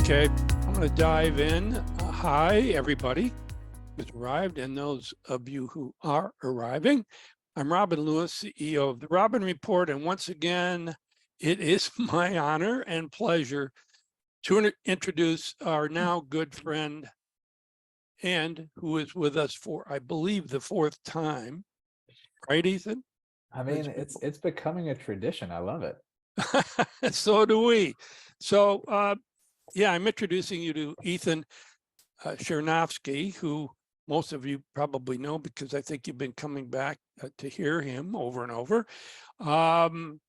Okay, I'm going to dive in. Hi, everybody who's arrived and those of you who are arriving. I'm Robin Lewis, CEO of the Robin Report, and once again, it is my honor and pleasure to introduce our now good friend and who is with us for, I believe, the fourth time. Right, Ethan? I mean, it's becoming a tradition. I love it. So do we. So, yeah, I'm introducing you to Ethan Chernofsky, who most of you probably know because I think you've been coming back to hear him over and over. And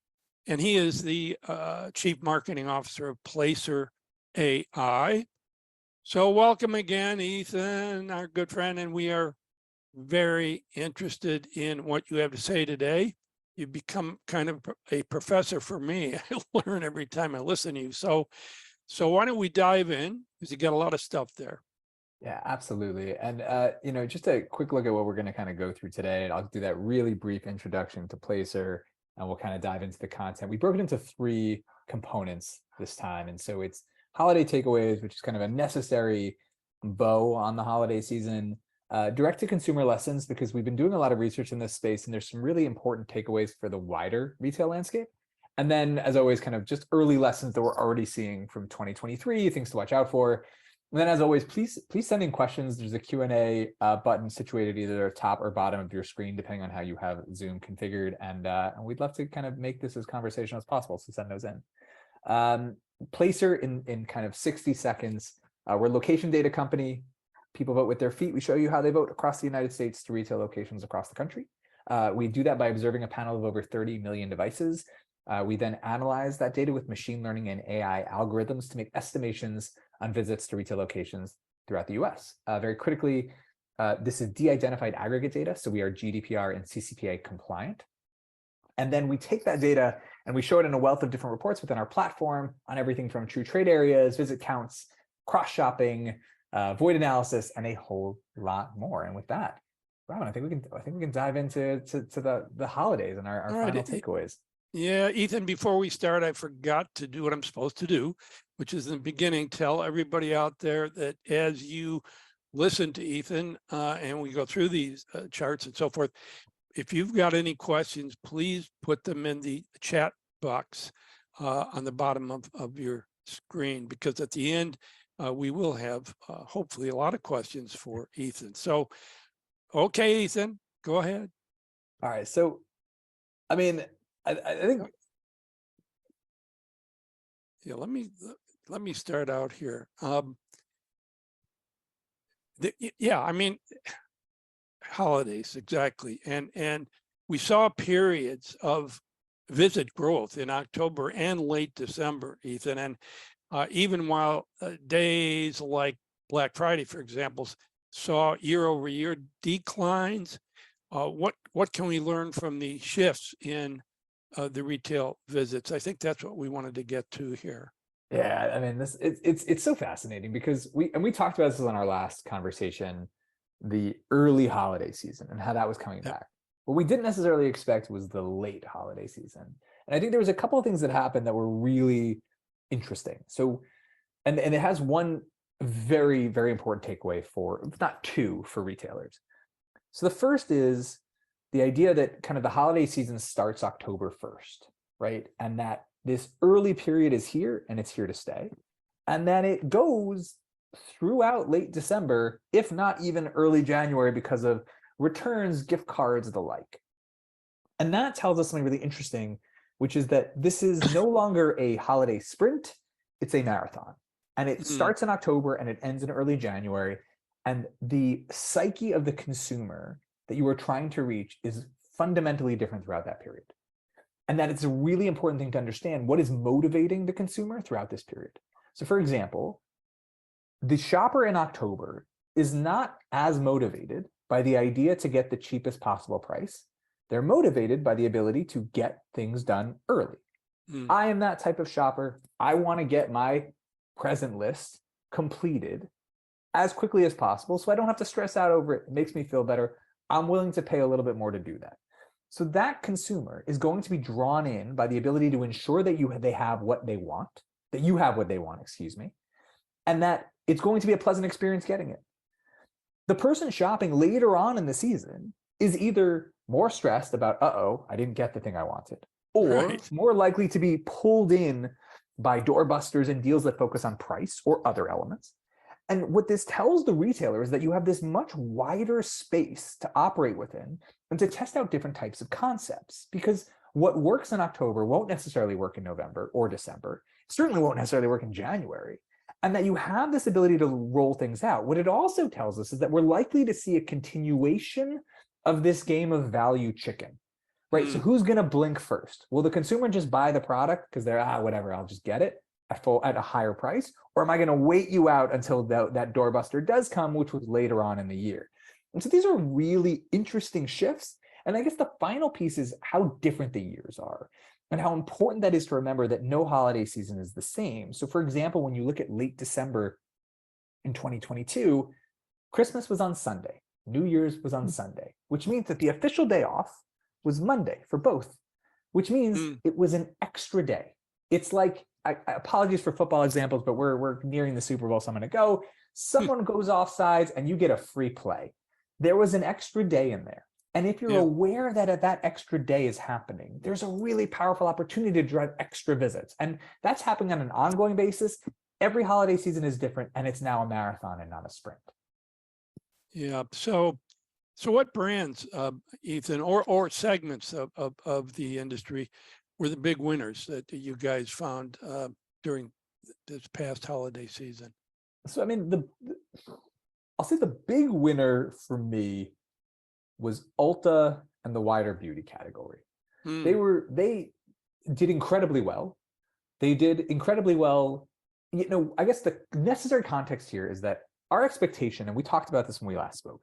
he is the Chief Marketing Officer of Placer.ai. So welcome again, Ethan, our good friend, and we are very interested in what you have to say today. You've become kind of a professor for me. I learn every time I listen to you. So why don't we dive in, because you got a lot of stuff there. Yeah, absolutely. And, just a quick look at what we're going to kind of go through today. I'll do that really brief introduction to Placer, and we'll kind of dive into the content. We broke it into 3 components this time. And so it's holiday takeaways, which is kind of a necessary bow on the holiday season, direct to consumer lessons, because we've been doing a lot of research in this space, and there's some really important takeaways for the wider retail landscape. And then, as always, kind of just early lessons that we're already seeing from 2023, things to watch out for. And then, as always, please send in questions. There's a Q&A button situated either at the top or bottom of your screen, depending on how you have Zoom configured. And we'd love to kind of make this as conversational as possible, so send those in. Placer in kind of 60 seconds. We're a location data company. People vote with their feet. We show you how they vote across the United States to retail locations across the country. We do that by observing a panel of over 30 million devices. We then analyze that data with machine learning and AI algorithms to make estimations on visits to retail locations throughout the US. Very critically, this is de-identified aggregate data, so we are GDPR and CCPA compliant. And then we take that data and we show it in a wealth of different reports within our platform on everything from true trade areas, visit counts, cross-shopping, void analysis, and a whole lot more. And with that, Robin, I think we can dive into the holidays and our final takeaways. Yeah, Ethan, before we start, I forgot to do what I'm supposed to do, which is in the beginning, tell everybody out there that as you listen to Ethan and we go through these charts and so forth, if you've got any questions, please put them in the chat box on the bottom of your screen, because at the end, we will have hopefully a lot of questions for Ethan. So, okay, Ethan, go ahead. All right. So, I mean, I think, yeah, let me start out here. Yeah, I mean, holidays, exactly. And we saw periods of visit growth in October and late December, Ethan. And even while days like Black Friday, for example, saw year-over-year declines, what can we learn from the shifts in the retail visits? I think that's what we wanted to get to here. Yeah, I mean, it's so fascinating, because we talked about this on our last conversation, the early holiday season and how that was coming back. What we didn't necessarily expect was the late holiday season. And I think there was a couple of things that happened that were really interesting. So, and it has one very, very important takeaway for, if not two, for retailers. So the first is the idea that kind of the holiday season starts October 1st, right? And that this early period is here and it's here to stay. And then it goes throughout late December, if not even early January, because of returns, gift cards, the like. And that tells us something really interesting, which is that this is no longer a holiday sprint, it's a marathon. And it starts in October and it ends in early January. And the psyche of the consumer that you are trying to reach is fundamentally different throughout that period. And that it's a really important thing to understand what is motivating the consumer throughout this period. So, for example, the shopper in October is not as motivated by the idea to get the cheapest possible price. They're motivated by the ability to get things done early. I am that type of shopper. I want to get my present list completed as quickly as possible so I don't have to stress out over it. It makes me feel better. I'm willing to pay a little bit more to do that. So that consumer is going to be drawn in by the ability to ensure that they have what they want, excuse me, and that it's going to be a pleasant experience getting it. The person shopping later on in the season is either more stressed about, uh-oh, I didn't get the thing I wanted, or Right. more likely to be pulled in by doorbusters and deals that focus on price or other elements. And what this tells the retailer is that you have this much wider space to operate within and to test out different types of concepts, because what works in October won't necessarily work in November or December. It certainly won't necessarily work in January. And that you have this ability to roll things out. What it also tells us is that we're likely to see a continuation of this game of value chicken, right? So who's going to blink first? Will the consumer just buy the product because they're, whatever, I'll just get it at a higher price? Or am I going to wait you out until that doorbuster does come, which was later on in the year? And so these are really interesting shifts. And I guess the final piece is how different the years are and how important that is to remember that no holiday season is the same. So for example, when you look at late December in 2022, Christmas was on Sunday, New Year's was on Sunday, which means that the official day off was Monday for both, which means it was an extra day. It's like, apologies for football examples, but we're nearing the Super Bowl, so I'm going to go. Someone goes offsides and you get a free play. There was an extra day in there. And if you're aware that that extra day is happening, there's a really powerful opportunity to drive extra visits. And that's happening on an ongoing basis. Every holiday season is different, and it's now a marathon and not a sprint. Yeah. So what brands, Ethan, or segments of the industry were the big winners that you guys found during this past holiday season? So, I mean, I'll say the big winner for me was Ulta and the wider beauty category. They did incredibly well. They did incredibly well. You know, I guess the necessary context here is that our expectation, and we talked about this when we last spoke,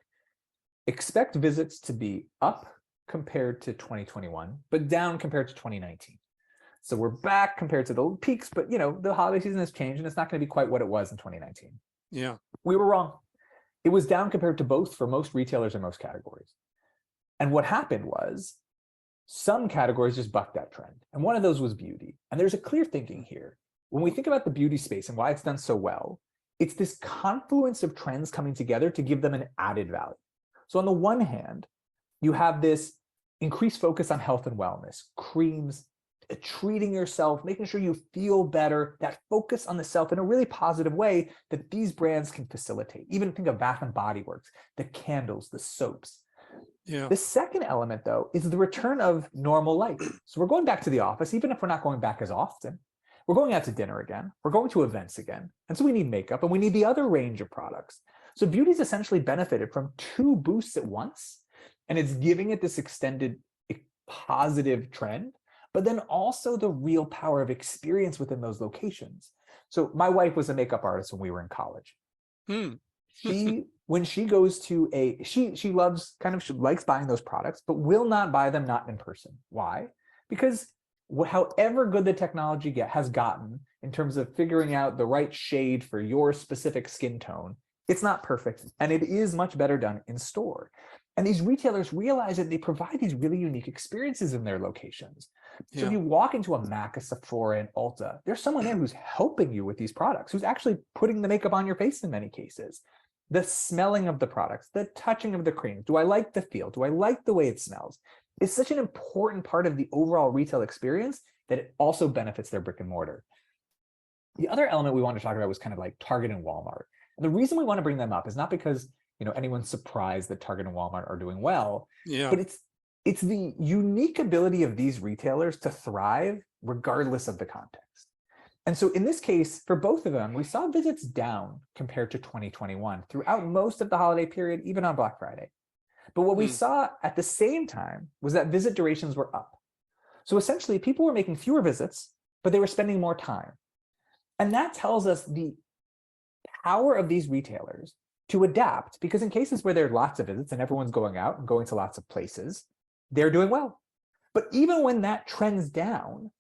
expect visits to be up compared to 2021, but down compared to 2019. So we're back compared to the peaks, but you know, the holiday season has changed and it's not going to be quite what it was in 2019. Yeah. We were wrong. It was down compared to both for most retailers and most categories. And what happened was some categories just bucked that trend. And one of those was beauty. And there's a clear thinking here. When we think about the beauty space and why it's done so well, it's this confluence of trends coming together to give them an added value. So on the one hand, you have this increased focus on health and wellness, creams, treating yourself, making sure you feel better, that focus on the self in a really positive way that these brands can facilitate. Even think of Bath and Body Works, the candles, the soaps. Yeah. The second element, though, is the return of normal life. So we're going back to the office, even if we're not going back as often. We're going out to dinner again. We're going to events again. And so we need makeup and we need the other range of products. So beauty's essentially benefited from two boosts at once. And it's giving it this extended positive trend, but then also the real power of experience within those locations. So my wife was a makeup artist when we were in college. When she goes to she likes buying those products, but will not buy them not in person. Why? Because however good the technology has gotten in terms of figuring out the right shade for your specific skin tone, it's not perfect. And it is much better done in store. And these retailers realize that they provide these really unique experiences in their locations. So if you walk into a MAC, a Sephora, and Ulta, there's someone there who's helping you with these products, who's actually putting the makeup on your face in many cases. The smelling of the products, the touching of the cream. Do I like the feel? Do I like the way it smells? It's such an important part of the overall retail experience that it also benefits their brick and mortar. The other element we wanted to talk about was kind of like Target and Walmart. And the reason we want to bring them up is not because anyone's surprised that Target and Walmart are doing well, but it's the unique ability of these retailers to thrive regardless of the context. And so in this case, for both of them, we saw visits down compared to 2021 throughout most of the holiday period, even on Black Friday. But what we saw at the same time was that visit durations were up. So essentially, people were making fewer visits, but they were spending more time. And that tells us the power of these retailers to adapt, because in cases where there are lots of visits and everyone's going out and going to lots of places, they're doing well. But even when that trends down,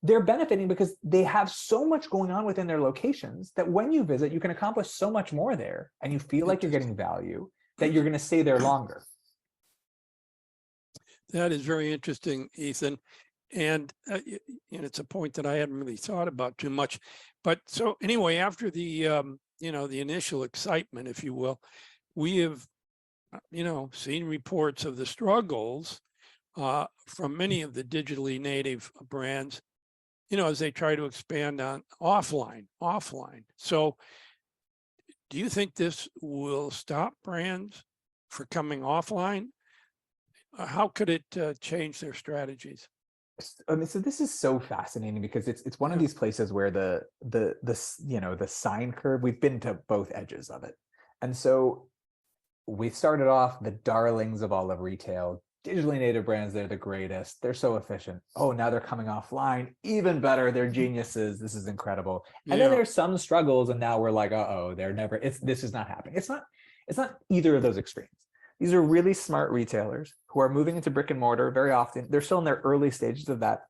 they're benefiting because they have so much going on within their locations that when you visit, you can accomplish so much more there and you feel like you're getting value that you're going to stay there longer. That is very interesting, Ethan. And it's a point that I hadn't really thought about too much. But so anyway, after the the initial excitement, if you will, we have, seen reports of the struggles from many of the digitally native brands, as they try to expand on offline. So do you think this will stop brands for coming offline? How could it change their strategies? I mean, so this is so fascinating because it's one of these places where the sine curve, we've been to both edges of it. And so we started off the darlings of all of retail, digitally native brands, they're the greatest, they're so efficient. Oh, now they're coming offline, even better, they're geniuses, this is incredible. And then there's some struggles, and now we're like, uh-oh, this is not happening. It's not either of those extremes. These are really smart retailers who are moving into brick and mortar. Very often, they're still in their early stages of that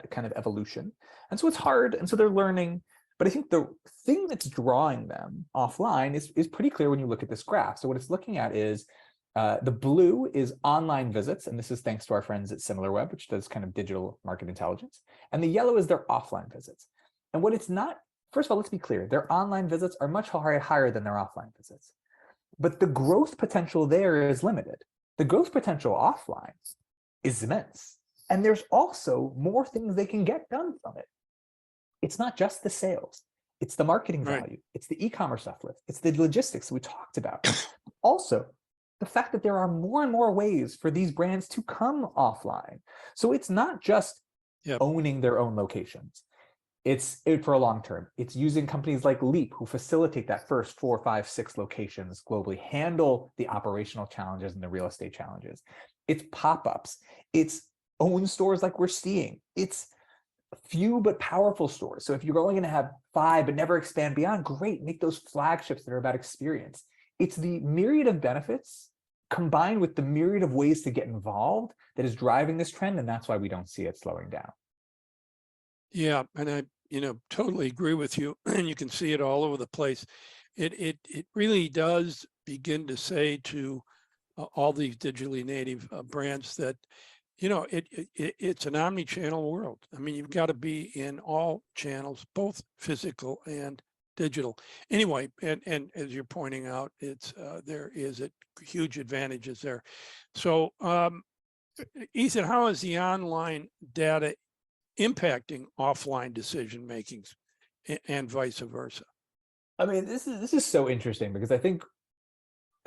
kind of evolution. And so it's hard, and so they're learning. But I think the thing that's drawing them offline is pretty clear when you look at this graph. So what it's looking at is the blue is online visits, and this is thanks to our friends at SimilarWeb, which does kind of digital market intelligence. And the yellow is their offline visits. And what it's not, first of all, let's be clear, their online visits are much higher than their offline visits. But the growth potential there is limited. The growth potential offline is immense. And there's also more things they can get done from it. It's not just the sales. It's the marketing value. It's the e-commerce uplift. It's the logistics we talked about. Also, the fact that there are more and more ways for these brands to come offline. So it's not just owning their own locations. It's for a long term. It's using companies like Leap, who facilitate that first 4, 5, 6 locations globally, handle the operational challenges and the real estate challenges. It's pop-ups. It's own stores like we're seeing. It's few but powerful stores. So if you're only going to have 5 but never expand beyond, great, make those flagships that are about experience. It's the myriad of benefits combined with the myriad of ways to get involved that is driving this trend, and that's why we don't see it slowing down. Yeah, and I totally agree with you, and you can see it all over the place. It really does begin to say to all these digitally native brands that it's an omni-channel world. I mean, you've got to be in all channels, both physical and digital. Anyway, and as you're pointing out, it's there is huge advantages there. So, Ethan, how is the online data impacting offline decision makings and vice versa? I mean, this is so interesting because I think,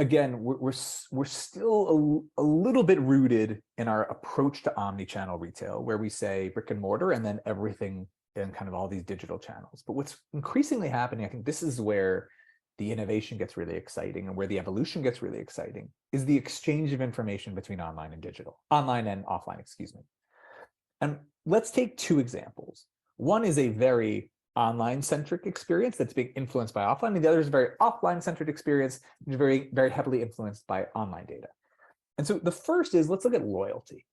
again, we're still a little bit rooted in our approach to omni-channel retail, where we say brick and mortar and then everything in kind of all these digital channels. But what's increasingly happening, I think this is where the innovation gets really exciting and where the evolution gets really exciting, is the exchange of information between online and offline, excuse me. And let's take 2 examples. One is a very online-centric experience that's being influenced by offline, and the other is a very offline-centric experience, which is very, very heavily influenced by online data. And so the first is, let's look at loyalty.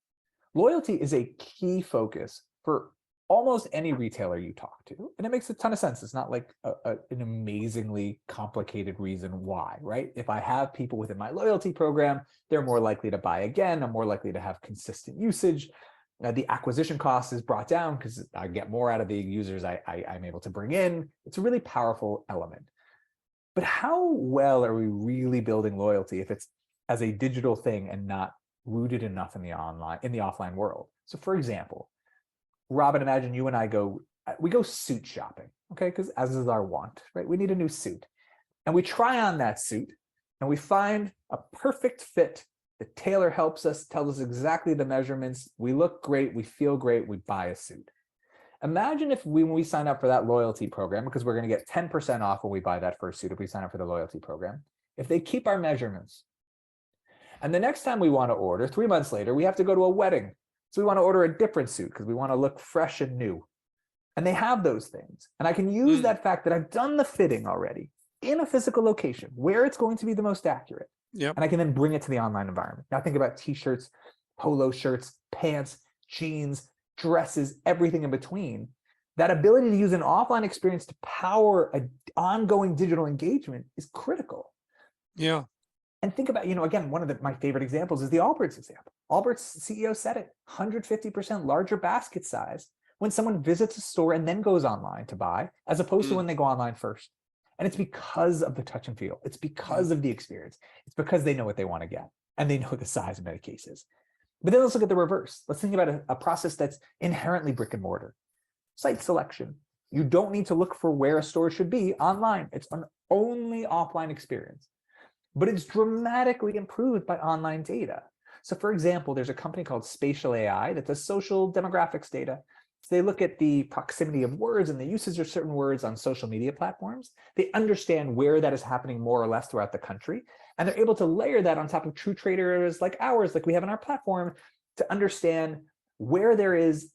Loyalty is a key focus for almost any retailer you talk to, and it makes a ton of sense. It's not like an amazingly complicated reason why, right? If I have people within my loyalty program, they're more likely to buy again, I'm more likely to have consistent usage. The acquisition cost is brought down because I get more out of the users I'm able to bring in. It's a really powerful element. But how well are we really building loyalty if it's as a digital thing and not rooted enough in the offline world? So for example, Robin, imagine you and I go suit shopping, okay? Because as is our want, right? We need a new suit. And we try on that suit and we find a perfect fit. The tailor helps us, tells us exactly the measurements. We look great, we feel great, we buy a suit. Imagine if when we sign up for that loyalty program, because we're going to get 10% off when we buy that first suit if we sign up for the loyalty program, if they keep our measurements. And the next time we want to order, 3 months later, we have to go to a wedding. So we want to order a different suit because we want to look fresh and new. And they have those things. And I can use that fact that I've done the fitting already in a physical location where it's going to be the most accurate. Yep. And I can then bring it to the online environment. Now think about t-shirts, polo shirts, pants, jeans, dresses, everything in between. That ability to use an offline experience to power an ongoing digital engagement is critical. Yeah. And think about, again, one of my favorite examples is the Allbirds example. Allbirds CEO said it, 150% larger basket size when someone visits a store and then goes online to buy, as opposed to when they go online first. And it's because of the touch and feel. It's because of the experience. It's because they know what they want to get, and they know the size in many cases. But then let's look at the reverse. Let's think about a process that's inherently brick and mortar. Site selection. You don't need to look for where a store should be online. It's an only offline experience, but it's dramatically improved by online data. So for example, there's a company called Spatial.ai that does social demographics data. So they look at the proximity of words and the usage of certain words on social media platforms. They understand where that is happening more or less throughout the country. And they're able to layer that on top of true traders like ours, like we have on our platform, to understand where there is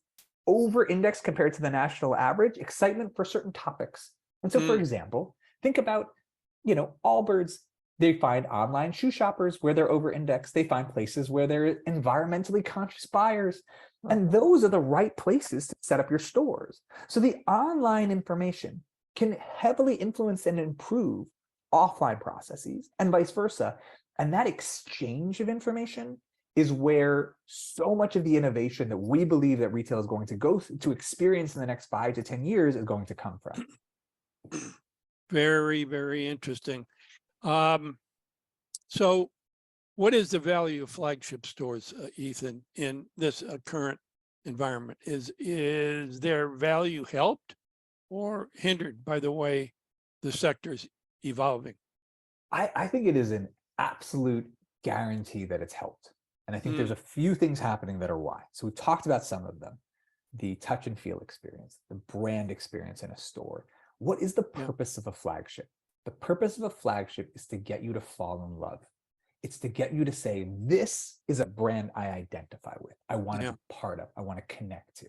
over-index compared to the national average excitement for certain topics. And so, for example, think about, Allbirds. They find online shoe shoppers where they're over-indexed. They find places where they're environmentally conscious buyers. And those are the right places to set up your stores. So the online information can heavily influence and improve offline processes and vice versa. And that exchange of information is where so much of the innovation that we believe that retail is going to go to experience in the next 5 to 10 years is going to come from. Very, very interesting. So what is the value of flagship stores, Ethan, in this current environment? Is their value helped or hindered by the way the sector's evolving? I think it is an absolute guarantee that it's helped. And I think there's a few things happening that are why. So we talked about some of them: the touch and feel experience, the brand experience in a store. What is the purpose of a flagship? The purpose of a flagship is to get you to fall in love. It's to get you to say, this is a brand I identify with. I want to be part of. I want to connect to.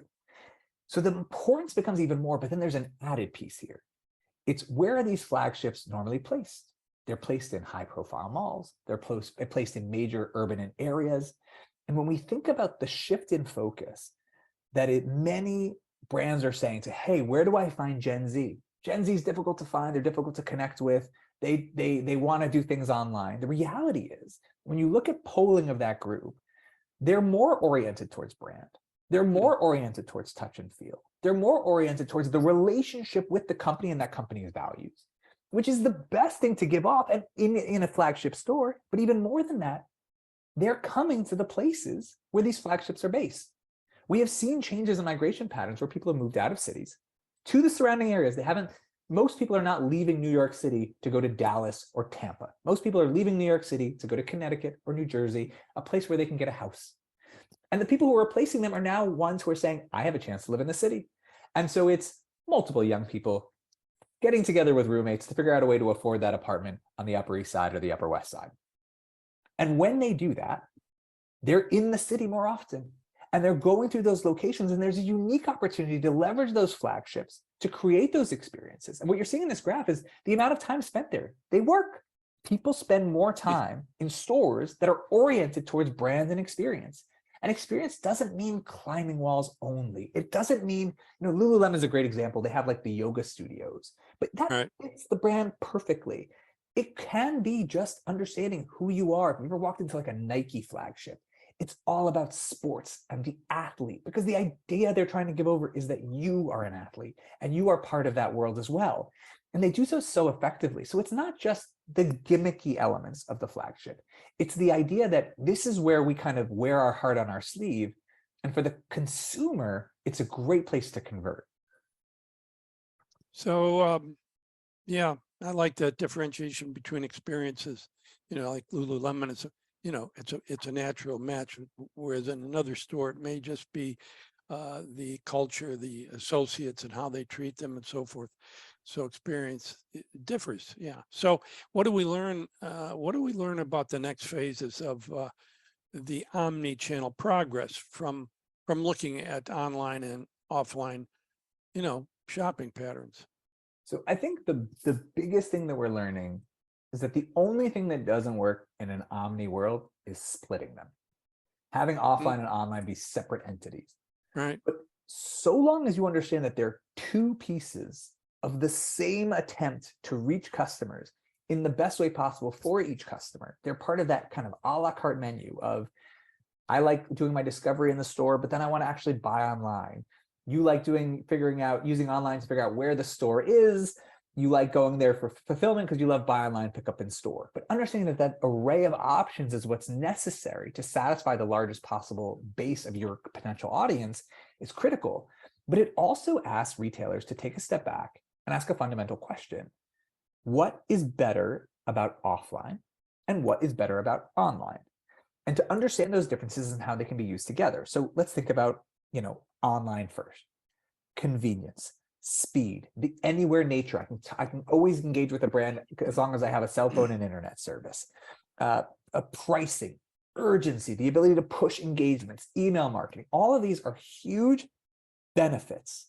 So the importance becomes even more, but then there's an added piece here. It's where are these flagships normally placed? They're placed in high-profile malls. They're placed in major urban areas. And when we think about the shift in focus that many brands are saying to, hey, where do I find Gen Z? Gen Z is difficult to find. They're difficult to connect with. They want to do things online. The reality is, when you look at polling of that group, they're more oriented towards brand. They're more oriented towards touch and feel. They're more oriented towards the relationship with the company and that company's values, which is the best thing to give off in a flagship store. But even more than that, they're coming to the places where these flagships are based. We have seen changes in migration patterns where people have moved out of cities to the surrounding areas. Most people are not leaving New York City to go to Dallas or Tampa. Most people are leaving New York City to go to Connecticut or New Jersey, a place where they can get a house. And the people who are replacing them are now ones who are saying, I have a chance to live in the city. And so it's multiple young people getting together with roommates to figure out a way to afford that apartment on the Upper East Side or the Upper West Side. And when they do that, they're in the city more often. And they're going through those locations, and there's a unique opportunity to leverage those flagships to create those experiences. And what you're seeing in this graph is the amount of time spent there. They work. People spend more time in stores that are oriented towards brand and experience. And experience doesn't mean climbing walls only. It doesn't mean, Lululemon is a great example. They have like the yoga studios, but that fits the brand perfectly. It can be just understanding who you are. If you ever walked into like a Nike flagship, it's all about sports and the athlete, because the idea they're trying to give over is that you are an athlete and you are part of that world as well. And they do so effectively. So it's not just the gimmicky elements of the flagship. It's the idea that this is where we kind of wear our heart on our sleeve. And for the consumer, it's a great place to convert. So, I like that differentiation between experiences, like Lululemon is, it's a natural match, whereas in another store, it may just be the culture, the associates and how they treat them and so forth. So experience differs. Yeah. So what do we learn? What do we learn about the next phases of the omni-channel progress from looking at online and offline, shopping patterns? So I think the biggest thing that we're learning is that the only thing that doesn't work in an omni world is splitting them, having offline and online be separate entities. Right. But so long as you understand that they're two pieces of the same attempt to reach customers in the best way possible for each customer, they're part of that kind of a la carte menu of, I like doing my discovery in the store, but then I want to actually buy online. You like using online to figure out where the store is, you like going there for fulfillment because you love buy online, pick up in store. But understanding that that array of options is what's necessary to satisfy the largest possible base of your potential audience is critical. But it also asks retailers to take a step back and ask a fundamental question. What is better about offline and what is better about online? And to understand those differences and how they can be used together. So let's think about, online first. Convenience, speed, the anywhere nature. I can always engage with a brand as long as I have a cell phone and internet service. A pricing, urgency, the ability to push engagements, email marketing. All of these are huge benefits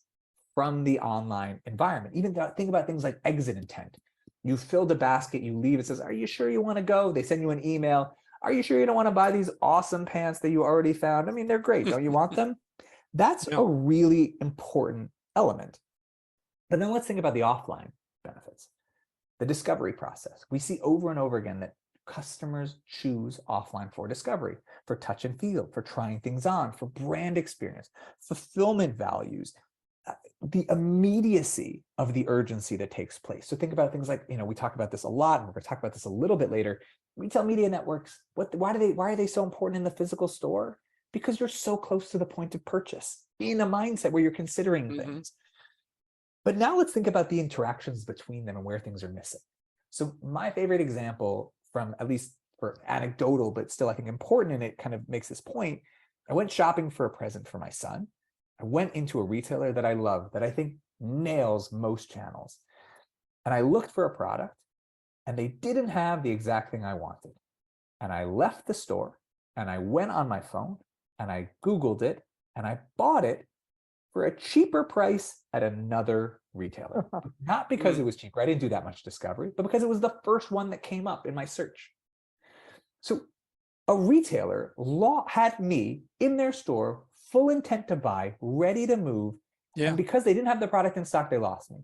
from the online environment. Even think about things like exit intent. You filled a basket, you leave, it says, are you sure you want to go? They send you an email. Are you sure you don't want to buy these awesome pants that you already found? I mean, they're great. Don't you want them? That's a really important element. But then let's think about the offline benefits. The discovery process. We see over and over again that customers choose offline for discovery, for touch and feel, for trying things on, for brand experience, fulfillment values, the immediacy of the urgency that takes place. So think about things like, we talk about this a lot, and we're going to talk about this a little bit later. Retail media networks, why are they so important in the physical store? Because you're so close to the point of purchase, be in a mindset where you're considering things. But now let's think about the interactions between them and where things are missing. So my favorite example from, at least for anecdotal, but still I think important, and it kind of makes this point, I went shopping for a present for my son. I went into a retailer that I love, that I think nails most channels. And I looked for a product and they didn't have the exact thing I wanted. And I left the store and I went on my phone and I Googled it and I bought it for a cheaper price at another retailer. Not because it was cheaper, I didn't do that much discovery, but because it was the first one that came up in my search. So a retailer had me in their store, full intent to buy, ready to move. Yeah. And because they didn't have the product in stock, they lost me.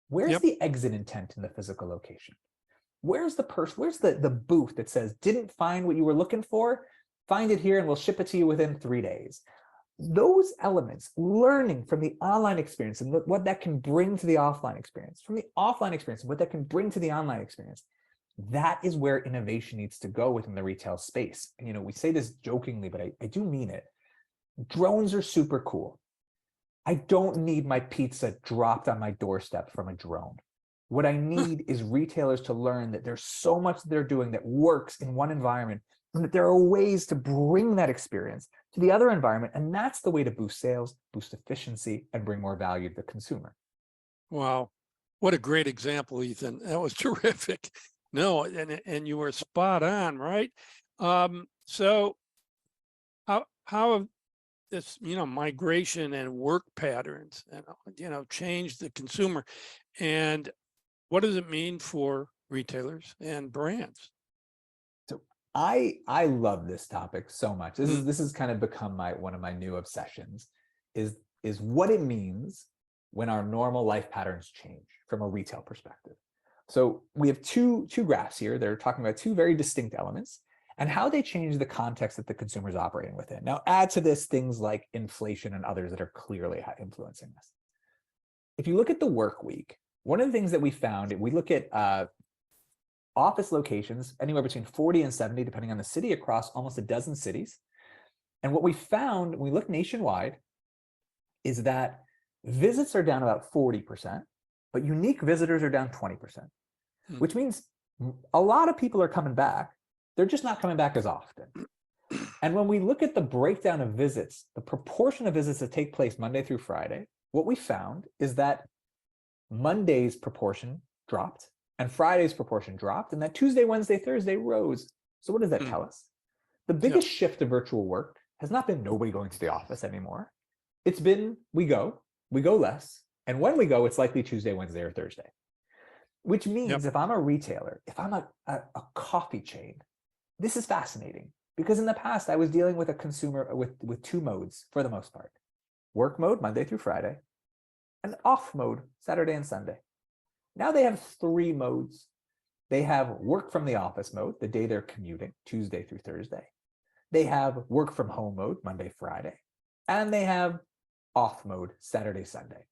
Where's the exit intent in the physical location? Where's the where's the booth that says, didn't find what you were looking for? Find it here and we'll ship it to you within 3 days. Those elements, learning from the online experience and what that can bring to the offline experience, from the offline experience, and what that can bring to the online experience, that is where innovation needs to go within the retail space. And we say this jokingly, but I do mean it. Drones are super cool. I don't need my pizza dropped on my doorstep from a drone. What I need is retailers to learn that there's so much that they're doing that works in one environment, and that there are ways to bring that experience to the other environment. And that's the way to boost sales, boost efficiency, and bring more value to the consumer. Wow. What a great example, Ethan. That was terrific. No, and you were spot on, right? So how have this, migration and work patterns, changed the consumer, and what does it mean for retailers and brands? So I love this topic so much. This has kind of become one of my new obsessions, is what it means when our normal life patterns change from a retail perspective. So we have two graphs here. They're talking about two very distinct elements and how they change the context that the consumer is operating within. Now, add to this things like inflation and others that are clearly influencing this. If you look at the work week, one of the things that we found, we look at office locations, anywhere between 40 and 70, depending on the city, across almost a dozen cities. And what we found when we look nationwide is that visits are down about 40%, but unique visitors are down 20%, which means a lot of people are coming back. They're just not coming back as often. And when we look at the breakdown of visits, the proportion of visits that take place Monday through Friday, what we found is that Monday's proportion dropped and Friday's proportion dropped, and that Tuesday, Wednesday, Thursday rose. So what does that tell us? The biggest shift to virtual work has not been nobody going to the office anymore. It's been we go less. And when we go, it's likely Tuesday, Wednesday, or Thursday. Which means if I'm a retailer, if I'm a coffee chain, this is fascinating. Because in the past, I was dealing with a consumer with two modes for the most part. Work mode, Monday through Friday, and off mode, Saturday and Sunday. Now they have three modes. They have work from the office mode, the day they're commuting, Tuesday through Thursday. They have work from home mode, Monday, Friday. And they have off mode, Saturday, Sunday.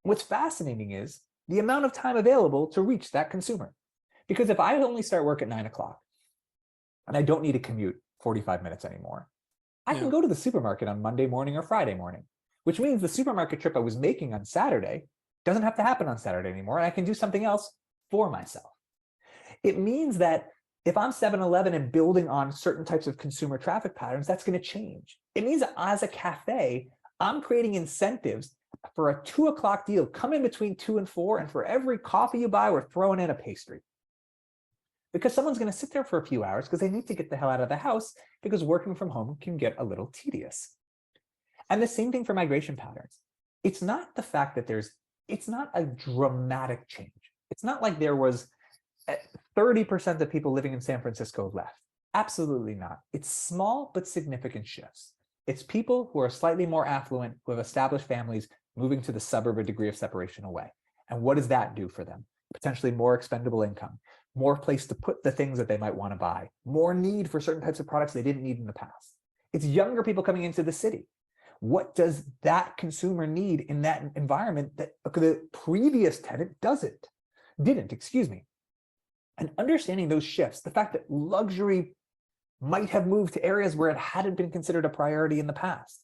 What's fascinating is the amount of time available to reach that consumer. Because if I only start work at 9 o'clock and I don't need to commute 45 minutes anymore, I can go to the supermarket on Monday morning or Friday morning, which means the supermarket trip I was making on Saturday doesn't have to happen on Saturday anymore, and I can do something else for myself. It means that if I'm 7-Eleven and building on certain types of consumer traffic patterns, that's going to change. It means that as a cafe, I'm creating incentives for a 2 o'clock deal. Come in between 2 and 4, and for every coffee you buy, we're throwing in a pastry. Because someone's going to sit there for a few hours because they need to get the hell out of the house, because working from home can get a little tedious. And the same thing for migration patterns. It's not the fact that it's not a dramatic change. It's not like there was 30% of people living in San Francisco left. Absolutely not. It's small but significant shifts. It's people who are slightly more affluent, who have established families, moving to the suburb, a degree of separation away. And what does that do for them? Potentially more expendable income, more place to put the things that they might want to buy, more need for certain types of products they didn't need in the past. It's younger people coming into the city. What does that consumer need in that environment that the previous tenant didn't, excuse me. And understanding those shifts, the fact that luxury might have moved to areas where it hadn't been considered a priority in the past.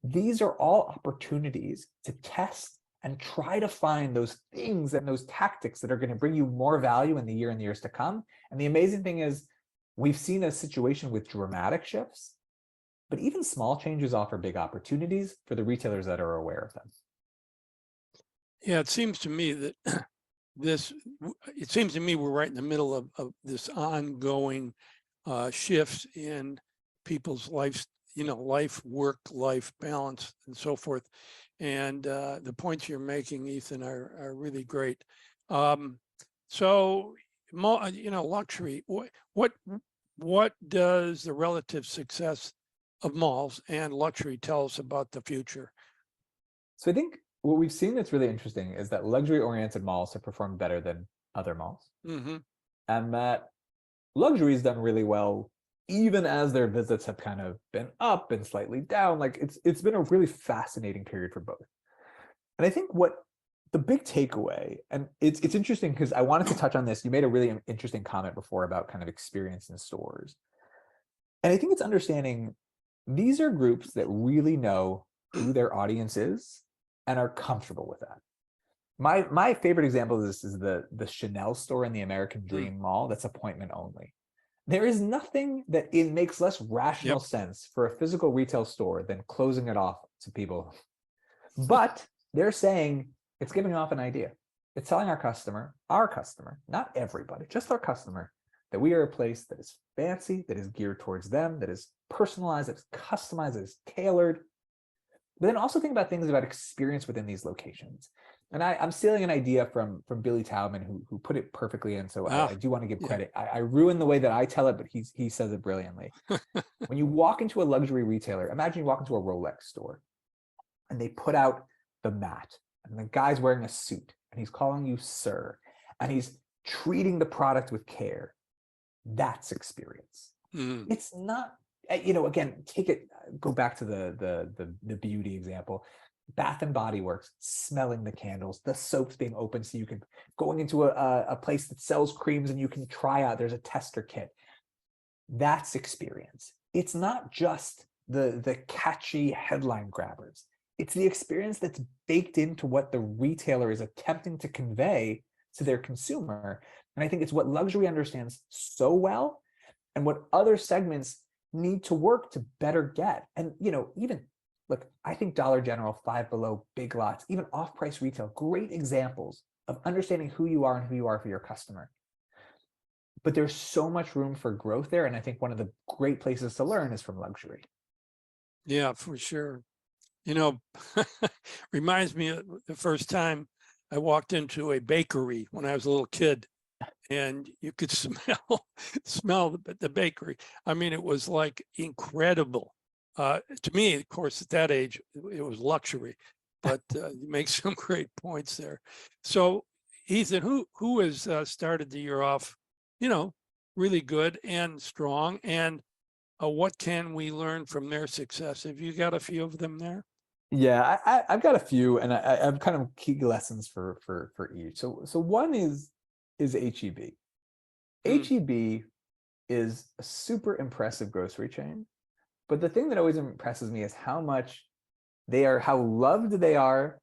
These are all opportunities to test and try to find those things and those tactics that are going to bring you more value in the years to come. And the amazing thing is, we've seen a situation with dramatic shifts, but even small changes offer big opportunities for the retailers that are aware of them. Yeah, it seems to me that it seems to me we're right in the middle of this ongoing shifts in people's lives, life, work-life balance and so forth. And the points you're making, Ethan, are really great. So, luxury, what does the relative success of malls and luxury tell us about the future? So I think what we've seen that's really interesting is that luxury-oriented malls have performed better than other malls. Mm-hmm. And that luxury's done really well, even as their visits have kind of been up and slightly down. Like it's been a really fascinating period for both. And I think what the big takeaway, and it's interesting because I wanted to touch on this. You made a really interesting comment before about kind of experience in stores. And I think it's understanding these are groups that really know who their audience is and are comfortable with that. My favorite example of this is the Chanel store in the American Dream Mall that's appointment only. There is nothing that it makes less rational sense for a physical retail store than closing it off to people. But they're saying it's giving off an idea. It's telling our customer, not everybody, just our customer, that we are a place that is fancy, that is geared towards them, that is personalized, that is customized, that is tailored. But then also think about things about experience within these locations. And I'm stealing an idea from Billy Taubman, who put it perfectly in. So I do want to give credit. I ruin the way that I tell it, but he says it brilliantly. When you walk into a luxury retailer, imagine you walk into a Rolex store and they put out the mat and the guy's wearing a suit and he's calling you sir and he's treating the product with care. That's experience. It's not, again, go back to the beauty example. Bath and Body Works, smelling the candles, the soaps being open so you can, going into a place that sells creams and you can try out, there's a tester kit. That's experience. It's not just the catchy headline grabbers. It's the experience that's baked into what the retailer is attempting to convey to their consumer. And I think it's what luxury understands so well and what other segments need to work to better get. And, even look, I think Dollar General, Five Below, Big Lots, even off-price retail, great examples of understanding who you are and who you are for your customer. But there's so much room for growth there. And I think one of the great places to learn is from luxury. Yeah, for sure. Reminds me of the first time I walked into a bakery when I was a little kid, and you could smell the bakery. I mean, it was like incredible. To me, of course, at that age, it was luxury, but you make some great points there. So, Ethan, who has started the year off, really good and strong, and what can we learn from their success? Have you got a few of them there? Yeah, I've got a few, and I've kind of key lessons for each. So one is HEB. HEB is a super impressive grocery chain, but the thing that always impresses me is how loved they are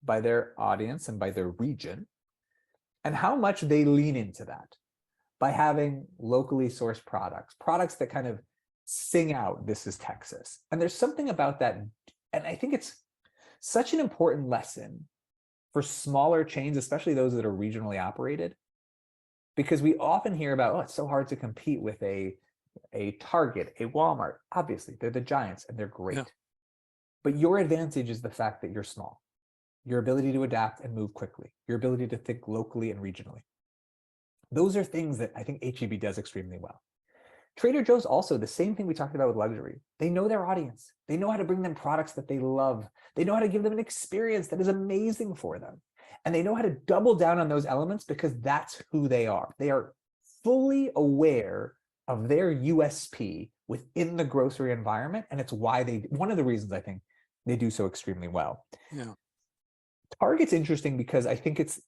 by their audience and by their region, and how much they lean into that by having locally sourced products that kind of sing out, "This is Texas." And there's something about that, and I think it's such an important lesson for smaller chains, especially those that are regionally operated, because we often hear about, oh, it's so hard to compete with a Target, a Walmart. Obviously, they're the giants and they're great. Yeah. But your advantage is the fact that you're small, your ability to adapt and move quickly, your ability to think locally and regionally. Those are things that I think HEB does extremely well. Trader Joe's also the same thing we talked about with luxury. They know their audience. They know how to bring them products that they love. They know how to give them an experience that is amazing for them. And they know how to double down on those elements because that's who they are. They are fully aware of their USP within the grocery environment. And it's why one of the reasons I think they do so extremely well. Yeah. Target's interesting because I think it's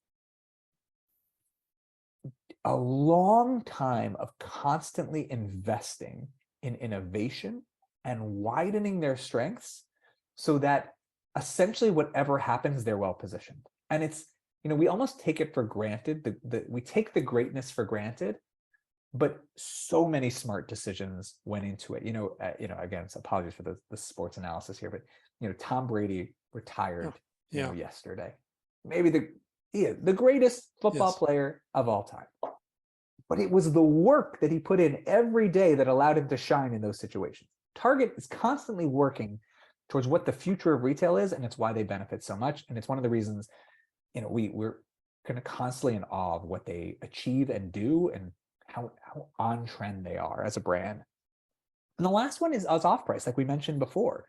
a long time of constantly investing in innovation and widening their strengths so that essentially whatever happens, they're well positioned. And it's, we almost take it for granted. We take the greatness for granted, but so many smart decisions went into it. Again, apologies for the sports analysis here, but Tom Brady retired yesterday. Maybe the greatest football player of all time. But it was the work that he put in every day that allowed him to shine in those situations. Target is constantly working towards what the future of retail is, and it's why they benefit so much. And it's one of the reasons, we're kind of constantly in awe of what they achieve and do and how on trend they are as a brand. And the last one is off price, like we mentioned before.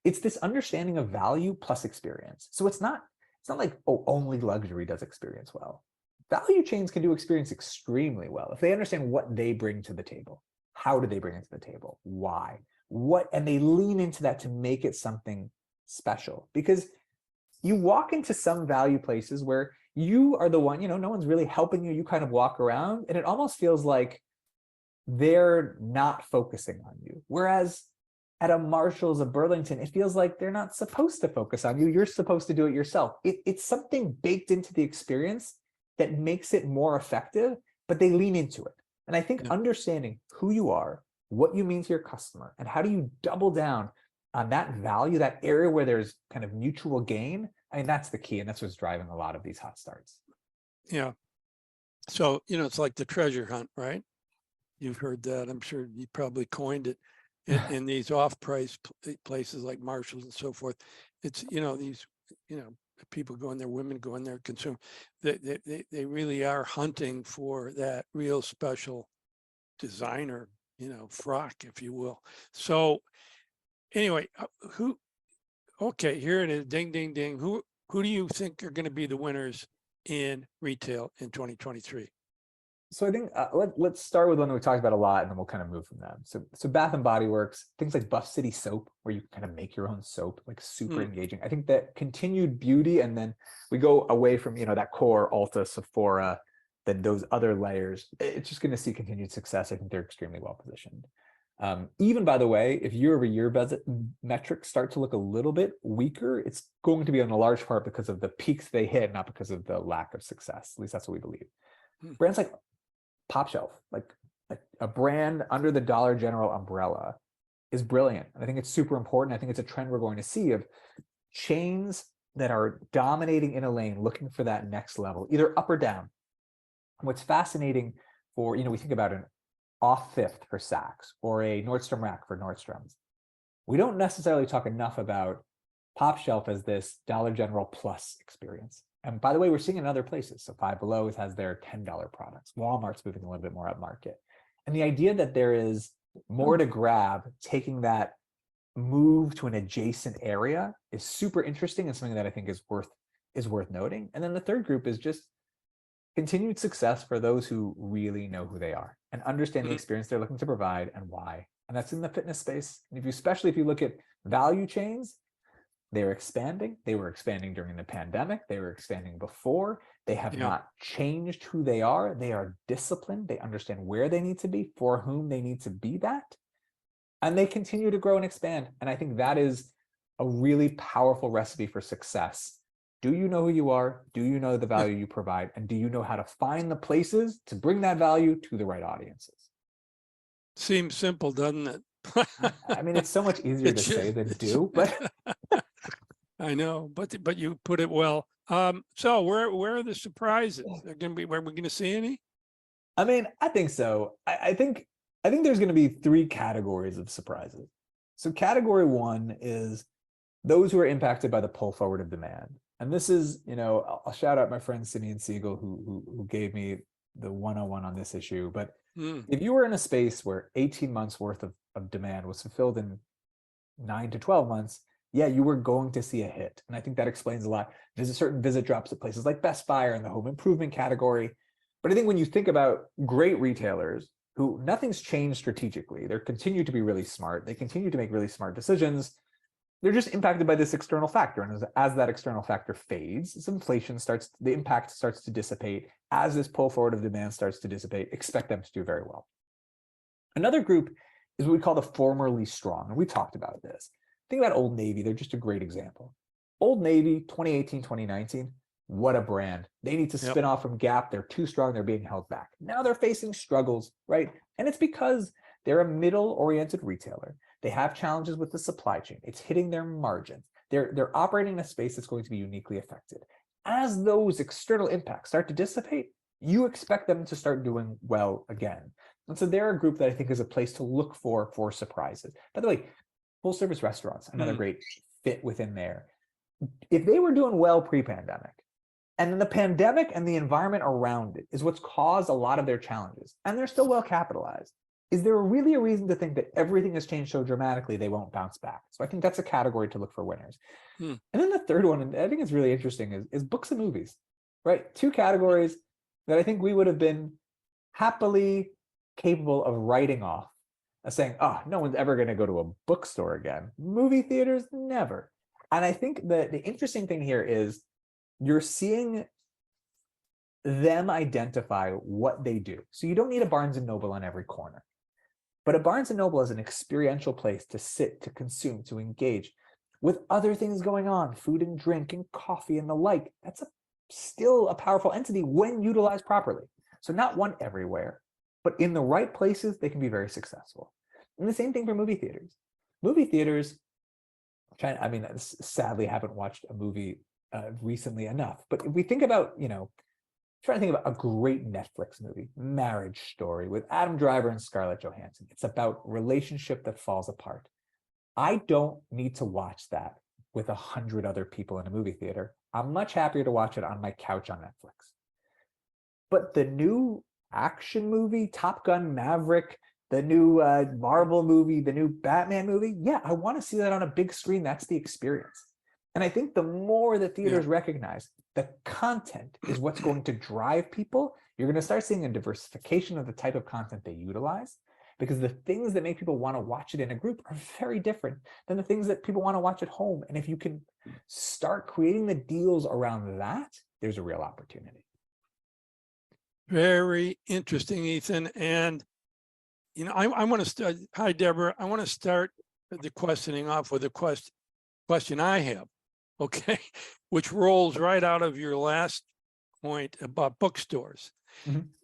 It's this understanding of value plus experience. So it's not like, oh, only luxury does experience well. Value chains can do experience extremely well if they understand what they bring to the table. How do they bring it to the table? Why? What? And they lean into that to make it something special. Because you walk into some value places where you are the one, no one's really helping you. You kind of walk around and it almost feels like they're not focusing on you. Whereas at a Marshall's, a Burlington, it feels like they're not supposed to focus on you. You're supposed to do it yourself. It's something baked into the experience that makes it more effective, but they lean into it. And I think understanding who you are, what you mean to your customer, and how do you double down on that value, that area where there's kind of mutual gain, that's the key. And that's what's driving a lot of these hot starts. Yeah. So, it's like the treasure hunt, right? You've heard that. I'm sure you probably coined it in these off-price places like Marshall's and so forth. It's, these, people go in there, women go in there, consume. They really are hunting for that real special designer, frock, if you will. So anyway, okay, here it is, ding, ding, ding. Who do you think are going to be the winners in retail in 2023? So I think let's start with one that we talked about a lot, and then we'll kind of move from them. So Bath and Body Works, things like Buff City soap, where you kind of make your own soap, like super engaging. I think that continued beauty, and then we go away from that core Ulta, Sephora, then those other layers. It's just going to see continued success. I think they're extremely well positioned. Even by the way, if year-over-year metrics start to look a little bit weaker, it's going to be in a large part because of the peaks they hit, not because of the lack of success. At least that's what we believe. Brands like Top Shelf, like a brand under the Dollar General umbrella, is brilliant. And I think it's super important. I think it's a trend we're going to see of chains that are dominating in a lane, looking for that next level, either up or down. What's fascinating for, we think about an off Fifth for Saks or a Nordstrom Rack for Nordstrom's. We don't necessarily talk enough about Top Shelf as this Dollar General plus experience. And by the way, we're seeing in other places. So Five Below has their $10 products. Walmart's moving a little bit more up market. And the idea that there is more to grab, taking that move to an adjacent area is super interesting and something that I think is worth noting. And then the third group is just continued success for those who really know who they are and understand the experience they're looking to provide and why. And that's in the fitness space. And especially if you look at value chains, They're expanding. They were expanding during the pandemic. They were expanding before. They have not changed who they are. They are disciplined. They understand where they need to be, for whom they need to be that. And they continue to grow and expand. And I think that is a really powerful recipe for success. Do you know who you are? Do you know the value you provide? And do you know how to find the places to bring that value to the right audiences? Seems simple, doesn't it? I mean, it's so much easier to say than do, but I know, but you put it well. So where are the surprises? They're going to be, where we're going to see any? I mean, I think so. I think there's going to be 3 categories of surprises. So category 1 is those who are impacted by the pull forward of demand. And this is, I'll shout out my friend Simeon Siegel, who gave me the 101 on this issue. But if you were in a space where 18 months worth of demand was fulfilled in 9 to 12 months, yeah, you were going to see a hit. And I think that explains a lot. There's a certain visit drops at places like Best Buy or in the home improvement category. But I think when you think about great retailers who nothing's changed strategically, they continue to be really smart. They continue to make really smart decisions. They're just impacted by this external factor. And as that external factor fades, as inflation starts, the impact starts to dissipate. As this pull forward of demand starts to dissipate, expect them to do very well. Another group is what we call the formerly strong. And we talked about this. Think about Old Navy. They're just a great example. Old Navy, 2018, 2019, what a brand. They need to spin off from Gap. They're too strong. They're being held back. Now they're facing struggles, right? And it's because they're a middle-oriented retailer. They have challenges with the supply chain. It's hitting their margins. They're operating in a space that's going to be uniquely affected. As those external impacts start to dissipate, you expect them to start doing well again. And so they're a group that I think is a place to look for surprises. By the way, full-service restaurants, another great fit within there. If they were doing well pre-pandemic, and then the pandemic and the environment around it is what's caused a lot of their challenges, and they're still well capitalized, is there really a reason to think that everything has changed so dramatically they won't bounce back? So I think that's a category to look for winners. And then the third one, and I think it's really interesting, is books and movies, right? 2 categories that I think we would have been happily capable of writing off as saying, oh, no one's ever going to go to a bookstore again. Movie theaters, never. And I think that the interesting thing here is you're seeing them identify what they do. So you don't need a Barnes & Noble on every corner. But a Barnes & Noble is an experiential place to sit, to consume, to engage with other things going on, food and drink and coffee and the like. That's still a powerful entity when utilized properly. So not one everywhere, but in the right places, they can be very successful. And the same thing for movie theaters. Movie theaters, sadly haven't watched a movie recently enough, but if we think about, trying to think about a great Netflix movie, Marriage Story, with Adam Driver and Scarlett Johansson. It's about relationship that falls apart. I don't need to watch that with 100 other people in a movie theater. I'm much happier to watch it on my couch on Netflix. But the new action movie, Top Gun Maverick, the new Marvel movie, the new Batman movie, yeah, I want to see that on a big screen. That's the experience. And I think the more that theaters recognize the content is what's going to drive people, you're going to start seeing a diversification of the type of content they utilize, because the things that make people want to watch it in a group are very different than the things that people want to watch at home. And if you can start creating the deals around that, there's a real opportunity. Very interesting, Ethan. And, I want to start. Hi, Deborah. I want to start the questioning off with a question I have. Okay, which rolls right out of your last point about bookstores.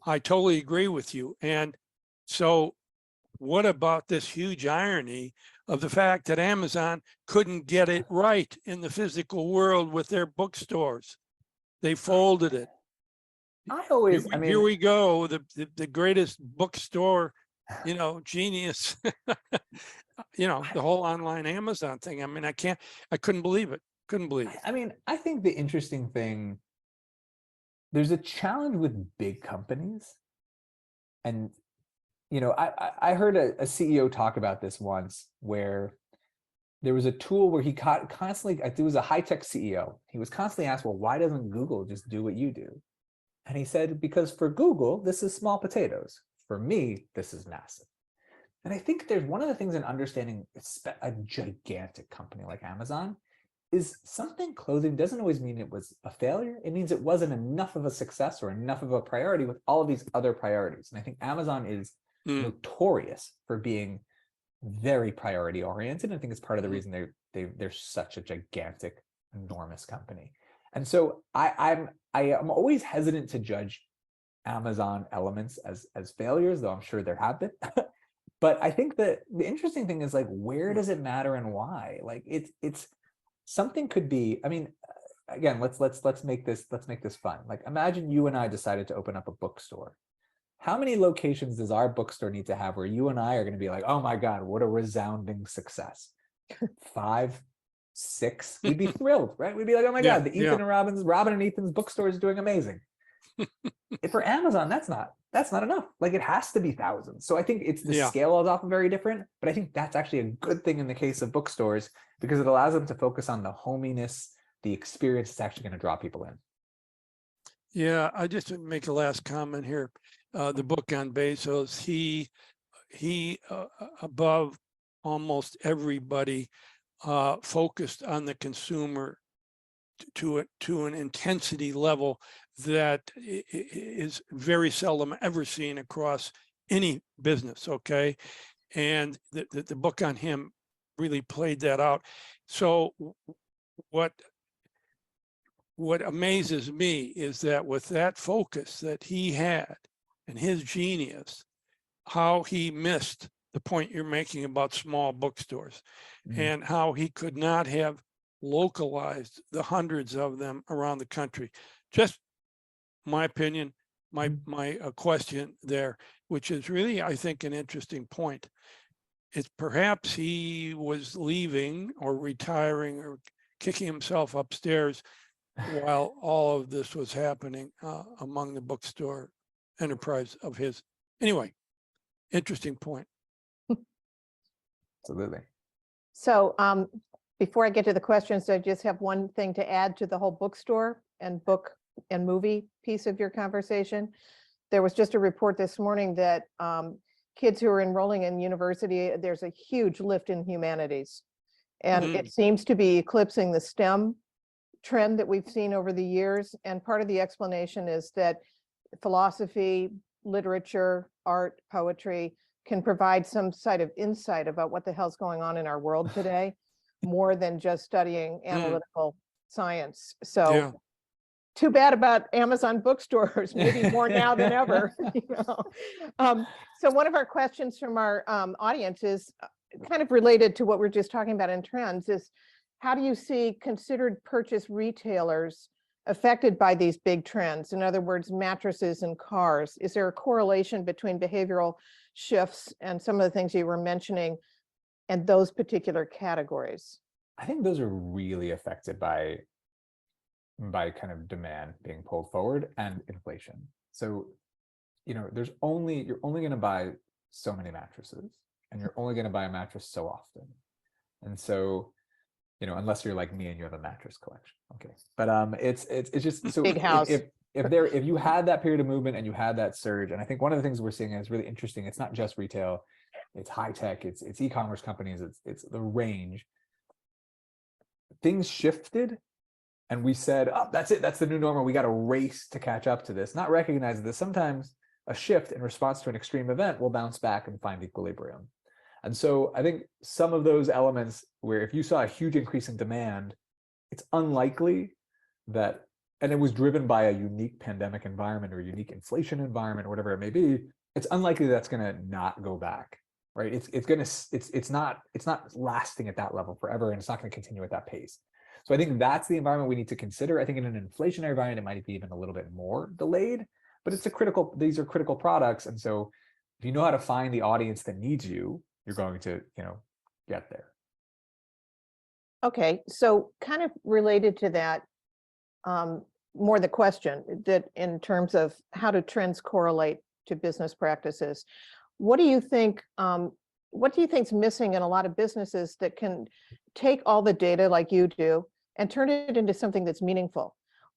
I totally agree with you. And so what about this huge irony of the fact that Amazon couldn't get it right in the physical world with their bookstores? They folded it. Here we go, the greatest bookstore, genius, the whole online Amazon thing. I couldn't believe it. I think the interesting thing, there's a challenge with big companies. And, I heard a CEO talk about this once, where there was a tool where he constantly, it was a high-tech CEO. He was constantly asked, well, why doesn't Google just do what you do? And he said, because for Google, this is small potatoes. For me, this is massive. And I think there's one of the things in understanding a gigantic company like Amazon is something clothing doesn't always mean it was a failure. It means it wasn't enough of a success or enough of a priority with all of these other priorities. And I think Amazon is notorious for being very priority oriented. I think it's part of the reason they're such a gigantic, enormous company. And so I am always hesitant to judge Amazon elements as failures, though I'm sure there have been. But I think that the interesting thing is, like, where does it matter and why? Like, it's something could be, I mean, again, let's make this fun. Like, imagine you and I decided to open up a bookstore. How many locations does our bookstore need to have where you and I are going to be like, oh my God, what a resounding success? 5, 6, we'd be thrilled, right? We'd be like, oh my God, the Robin and Ethan's bookstore is doing amazing. For Amazon, that's not enough. Like, it has to be thousands. So I think it's the scale is often very different, but I think that's actually a good thing in the case of bookstores, because it allows them to focus on the hominess, the experience that's actually going to draw people in. Yeah, I just make a last comment here. The book on Bezos, he above almost everybody focused on the consumer to an intensity level that is very seldom ever seen across any business. Okay, and the book on him really played that out. So what amazes me is that with that focus that he had and his genius, how he missed the point you're making about small bookstores, and how he could not have localized the hundreds of them around the country. Just my opinion, my question there, which is really, I think, an interesting point. It's perhaps he was leaving or retiring or kicking himself upstairs while all of this was happening among the bookstore enterprise of his. Anyway, interesting point. Absolutely. So before I get to the questions, I just have one thing to add to the whole bookstore and book and movie piece of your conversation. There was just a report this morning that kids who are enrolling in university, there's a huge lift in humanities. And it seems to be eclipsing the STEM trend that we've seen over the years. And part of the explanation is that philosophy, literature, art, poetry can provide some sort of insight about what the hell's going on in our world today, more than just studying analytical science. So too bad about Amazon bookstores, maybe more now than ever. You know? So one of our questions from our audience is kind of related to what we're just talking about in trends, is how do you see considered purchase retailers affected by these big trends? In other words, mattresses and cars. Is there a correlation between behavioral shifts and some of the things you were mentioning and those particular categories? I think those are really affected by kind of demand being pulled forward and inflation. So, you know, you're only going to buy so many mattresses, and you're only going to buy a mattress so often. And so, you know, unless you're like me and you have a mattress collection. Okay. But it's just so big house. If you had that period of movement and you had that surge, and I think one of the things we're seeing is really interesting. It's not just retail, it's high tech, it's e-commerce companies, it's the range. Things shifted, and we said, oh, that's it, that's the new normal. We got to race to catch up to this, not recognizing that sometimes a shift in response to an extreme event will bounce back and find equilibrium. And so I think some of those elements where if you saw a huge increase in demand, it's unlikely that, and it was driven by a unique pandemic environment or a unique inflation environment or whatever it may be, it's unlikely that's going to not go back, right? It's not lasting at that level forever, and it's not going to continue at that pace. So I think that's the environment we need to consider. I think in an inflationary environment, it might be even a little bit more delayed, but these are critical products. And so if you know how to find the audience that needs you, you're going to, you know, get there. Okay, so kind of related to that, more the question that in terms of how do trends correlate to business practices, what do you think is missing in a lot of businesses that can take all the data like you do and turn it into something that's meaningful?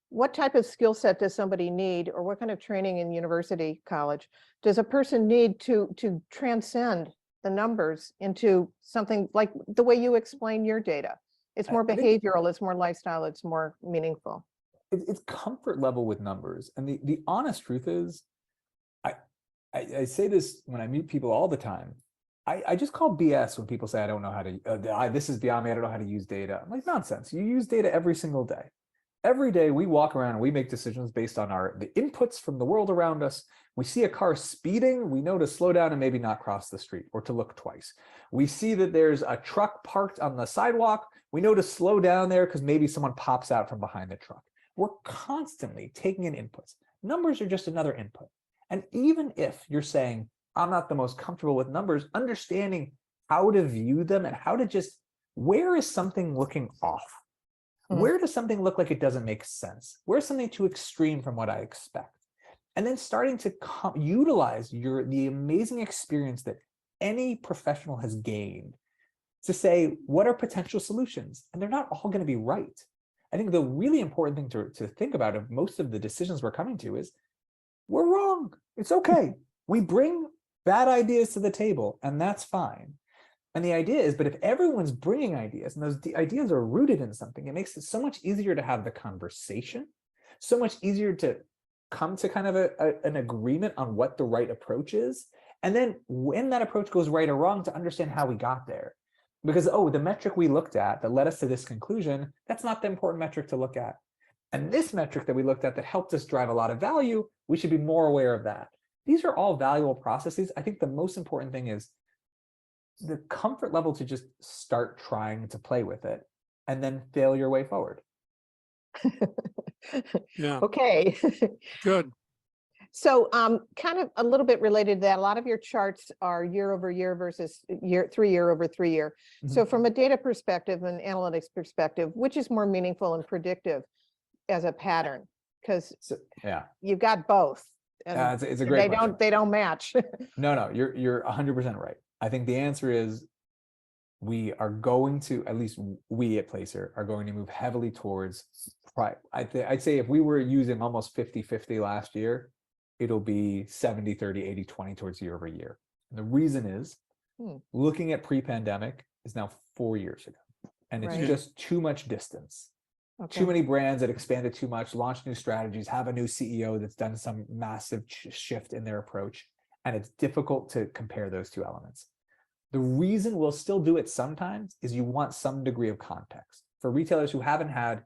What type of skill set does somebody need, or what kind of training in university, college, does a person need to transcend the numbers into something like the way you explain your data? It's more I think behavioral, it's more lifestyle, it's more meaningful. it's comfort level with numbers. And the honest truth is, I say this when I meet people all the time. I just call BS when people say, I don't know how to, this is beyond me, I don't know how to use data. I'm like, nonsense. You use data every single day. Every day we walk around and we make decisions based on the inputs from the world around us. We see a car speeding, we know to slow down and maybe not cross the street or to look twice. We see that there's a truck parked on the sidewalk. We know to slow down there because maybe someone pops out from behind the truck. We're constantly taking in inputs. Numbers are just another input. And even if you're saying, I'm not the most comfortable with numbers, understanding how to view them and how to just, where is something looking off? Where does something look like it doesn't make sense? Where's something too extreme from what I expect? And then starting to utilize the amazing experience that any professional has gained to say, what are potential solutions? And they're not all going to be right. I think the really important thing to think about of most of the decisions we're coming to is, we're wrong. It's okay. We bring bad ideas to the table, and that's fine. And the idea is, but if everyone's bringing ideas and those ideas are rooted in something, it makes it so much easier to have the conversation, so much easier to come to kind of an agreement on what the right approach is. And then when that approach goes right or wrong, to understand how we got there. Because, oh, the metric we looked at that led us to this conclusion, that's not the important metric to look at. And this metric that we looked at that helped us drive a lot of value, we should be more aware of that. These are all valuable processes. I think the most important thing is the comfort level to just start trying to play with it and then fail your way forward. Yeah, Okay. good. So kind of a little bit related to that, a lot of your charts are year over year versus 3 year over 3 year. So from a data perspective and analytics perspective, which is more meaningful and predictive as a pattern? Because you've got both. And it's a great question. They don't match. No, you're 100% right. I think the answer is we are going to, at least we at Placer are going to move heavily towards, I'd say if we were using almost 50-50 last year, it'll be 70-30, 80-20 towards year over year. And the reason is looking at pre-pandemic is now 4 years ago. And it's just too much distance. Too many brands that expanded too much, launched new strategies, have a new CEO that's done some massive shift in their approach. And it's difficult to compare those two elements. The reason we'll still do it sometimes is you want some degree of context. For retailers who haven't had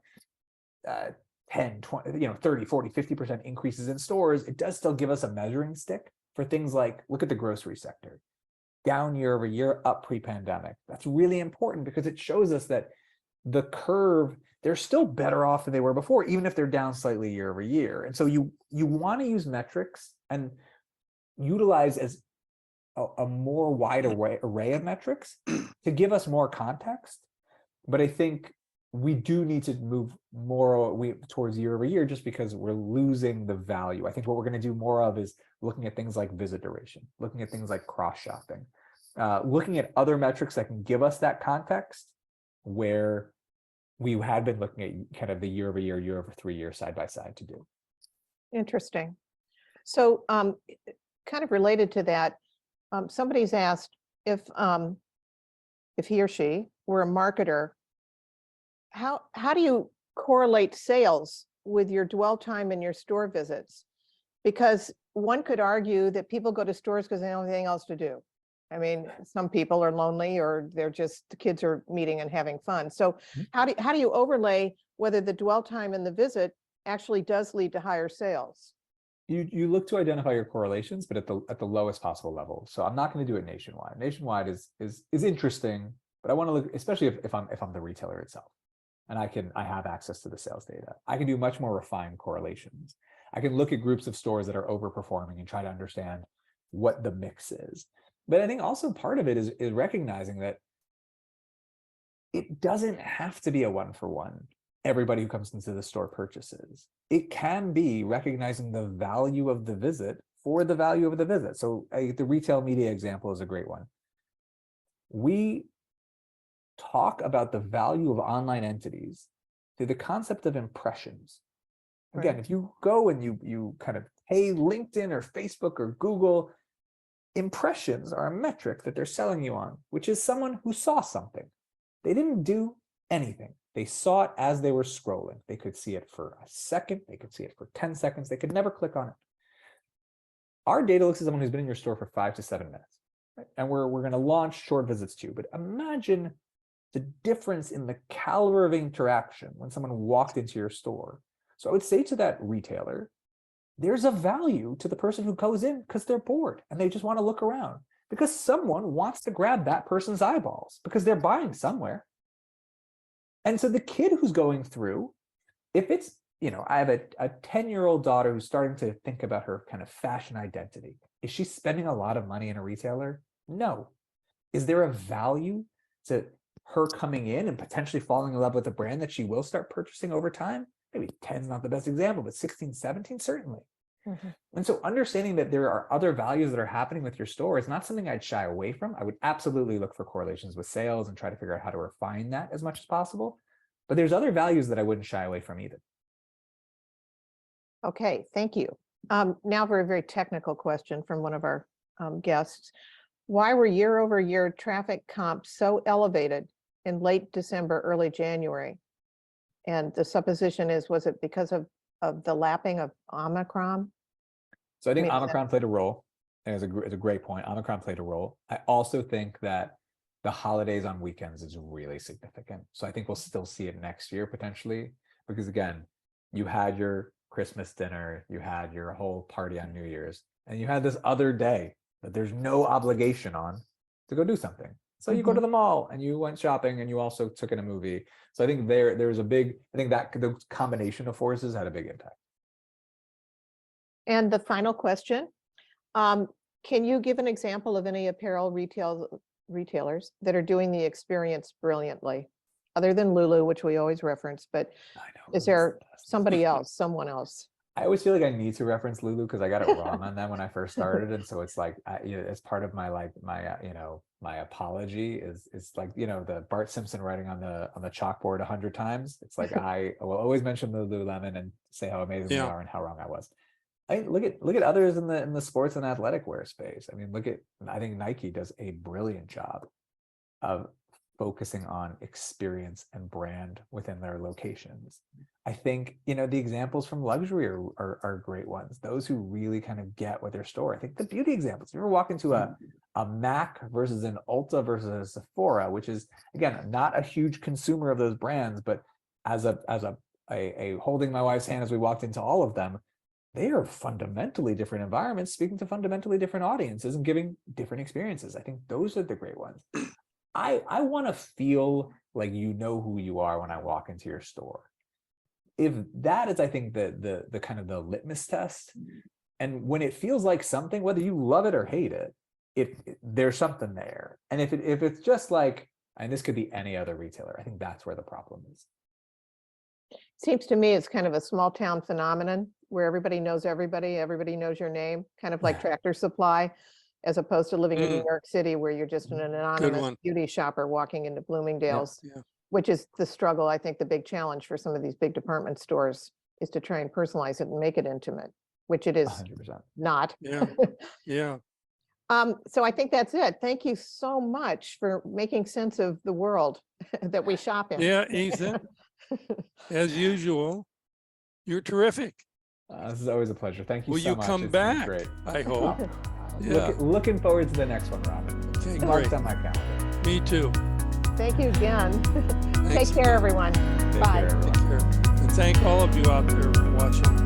10, 20, 30, 40, 50% increases in stores, it does still give us a measuring stick for things like, look at the grocery sector. Down year over year, up pre-pandemic. That's really important because it shows us that the curve, they're still better off than they were before, even if they're down slightly year over year. And so you want to use metrics and utilize as a more wide array of metrics to give us more context. But I think we do need to move more towards year over year just because we're losing the value. I think what we're going to do more of is looking at things like visit duration, looking at things like cross-shopping, looking at other metrics that can give us that context where we had been looking at kind of the year over year, 3 year side by side to do. Interesting. So kind of related to that, somebody's asked if he or she were a marketer, how do you correlate sales with your dwell time and your store visits? Because one could argue that people go to stores because they don't have anything else to do. I mean, some people are lonely or they're just, the kids are meeting and having fun. So how do you overlay whether the dwell time and the visit actually does lead to higher sales? You look to identify your correlations, but at the lowest possible level. So I'm not going to do it nationwide. Nationwide is interesting, but I want to look, especially if I'm the retailer itself, and I have access to the sales data. I can do much more refined correlations. I can look at groups of stores that are overperforming and try to understand what the mix is. But I think also part of it is recognizing that it doesn't have to be a one-for-one. Everybody who comes into the store purchases. It can be recognizing the value of the visit for the value of the visit. So the retail media example is a great one. We talk about the value of online entities through the concept of impressions. Again, if you go and you kind of pay LinkedIn or Facebook or Google, impressions are a metric that they're selling you on, which is someone who saw something. They didn't do anything. They saw it as they were scrolling. They could see it for a second. They could see it for 10 seconds. They could never click on it. Our data looks at someone who's been in your store for 5 to 7 minutes. Right? And we're going to launch short visits too. But imagine the difference in the caliber of interaction when someone walked into your store. So I would say to that retailer, there's a value to the person who goes in because they're bored and they just want to look around, because someone wants to grab that person's eyeballs because they're buying somewhere. And so the kid who's going through, if it's, I have a 10-year-old daughter who's starting to think about her kind of fashion identity. Is she spending a lot of money in a retailer? No. Is there a value to her coming in and potentially falling in love with a brand that she will start purchasing over time? Maybe 10 is not the best example, but 16, 17, certainly. Mm-hmm. And so understanding that there are other values that are happening with your store is not something I'd shy away from. I would absolutely look for correlations with sales and try to figure out how to refine that as much as possible. But there's other values that I wouldn't shy away from either. Okay, thank you. Now for a very technical question from one of our guests. Why were year-over-year traffic comps so elevated in late December, early January? And the supposition is, was it because of the lapping of Omicron? So I think Omicron played a role. And it's a great point. Omicron played a role. I also think that the holidays on weekends is really significant. So I think we'll still see it next year potentially, because again, you had your Christmas dinner, you had your whole party on New Year's, and you had this other day that there's no obligation on to go do something. So you go to the mall and you went shopping and you also took in a movie. So I think there's a big, I think that the combination of forces had a big impact. And the final question, can you give an example of any apparel retailers that are doing the experience brilliantly, other than Lulu, which we always reference, but is there somebody else, someone else? I always feel like I need to reference Lulu because I got it wrong on them when I first started. And so it's like, as part of my, my apology is like, the Bart Simpson writing on the chalkboard 100 times. It's like, I will always mention the Lululemon and say how amazing they are and how wrong I was. Look at others in the sports and athletic wear space. I mean, I think Nike does a brilliant job of focusing on experience and brand within their locations. I think, the examples from luxury are great ones. Those who really kind of get what their store. I think the beauty examples. If you ever walk into a MAC versus an Ulta versus a Sephora, which is, again, not a huge consumer of those brands, but as a holding my wife's hand as we walked into all of them, they are fundamentally different environments, speaking to fundamentally different audiences and giving different experiences. I think those are the great ones. I want to feel like you know who you are when I walk into your store. If that is, I think, the kind of the litmus test, and when it feels like something, whether you love it or hate it, there's something there. And if it's just like, and this could be any other retailer, I think that's where the problem is. Seems to me it's kind of a small town phenomenon where everybody knows everybody knows your name, kind of like Tractor Supply, as opposed to living in New York City where you're just an anonymous beauty shopper walking into Bloomingdale's, which is the struggle. I think the big challenge for some of these big department stores is to try and personalize it and make it intimate, which it is 100%. not. Yeah. So I think that's it. Thank you so much for making sense of the world that we shop in. Yeah, Ethan, as usual, you're terrific. This is always a pleasure. Thank you so much. Will you come back? Great. I hope. Looking forward to the next one, Robin. Okay, Marked on my calendar. Me too. Thank you again. Thanks. Take care, everyone. Bye. Take care, everyone. Take care. And thank all of you out there for watching.